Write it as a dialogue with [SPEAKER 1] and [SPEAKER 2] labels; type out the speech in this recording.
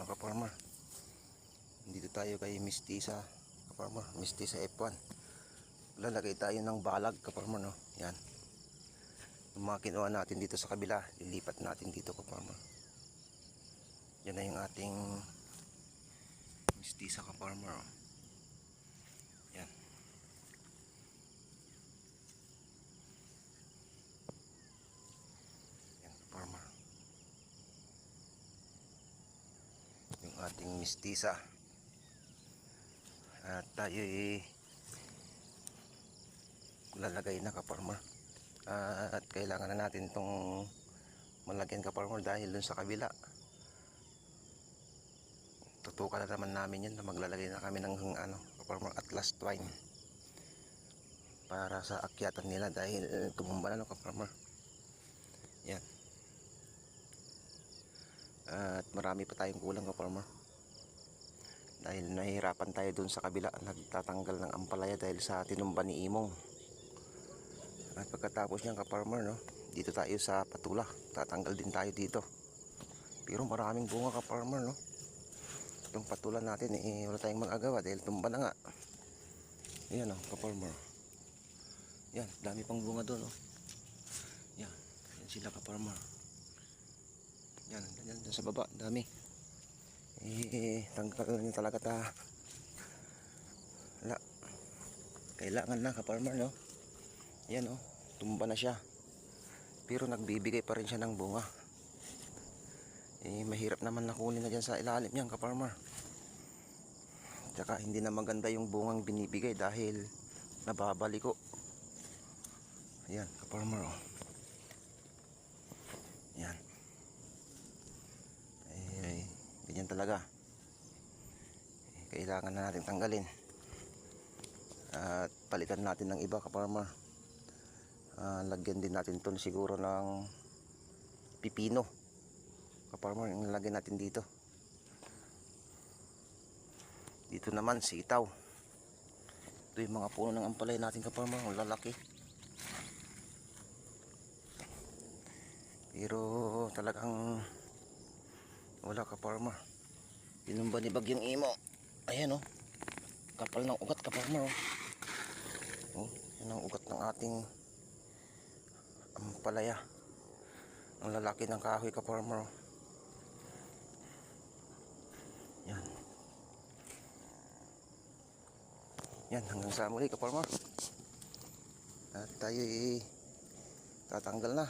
[SPEAKER 1] mga ka-farmer, dito tayo kay Mistisa ka-farmer, Mistisa F1. Lalagay tayo ng balag ka-farmer, no? Yan. Yung mga kinuha natin dito sa kabila, lilipat natin dito ka-farmer. Yan na yung ating Mistisa ka-farmer, oh. Yan. Yan ka-farmer, yung ating Mistisa. At tayo lalagay na ka-farmer. At kailangan na natin itong malagyan ka-farmer dahil dun sa kabila tutukan na naman namin yan na maglalagay na kami ng ka-farmer Atlas twine para sa akyatan nila dahil tumumba na, no, ka-farmer. Yan. At marami pa tayong kulang ka-farmer dahil nahihirapan tayo dun sa kabila, nagtatanggal ng ampalaya dahil sa tinumba ni Imong. At pagkatapos niyan ka-farmer, no, dito tayo sa patula, tatanggal din tayo dito. Pero maraming bunga ka-farmer, no. Itong patula natin wala tayong magagawa dahil tumba na nga. Ayan, oh, ka-farmer. Yan, dami pang bunga doon, oh. Yan, yan sila ka-farmer. Yan, yan sa baba, dami. Tanggal niyo talaga kailangan na ka-farmer, no. Yan, oh, tumba na siya. Pero nagbibigay pa rin siya ng bunga. Mahirap naman na kunin na dyan sa ilalim yan ka-farmer. Tsaka hindi na maganda yung bungang binibigay dahil nababaliko. Ayan ka-farmer, oh. Yan. Ganyan talaga. Kailangan na natin tanggalin at palitan natin ng iba ka-farmer. Lagyan din natin ton siguro ng pipino ka-farmer, yung nilagyan natin dito. Dito naman sitaw. Ito yung mga puno ng ampalaya natin ka-farmer, ang lalaki. Pero talagang wala ka-farmer. Tinumba ni Bagyong Imo. Ayan, oh, kapal ng ugat ka-farmer, oh. Oh, yan ang ugat ng ating ampalaya, ang lalaki ng kahoy ka-farmer, oh. Yan. Yan, hanggang sa muli ka-farmer. At tayo tatanggal na.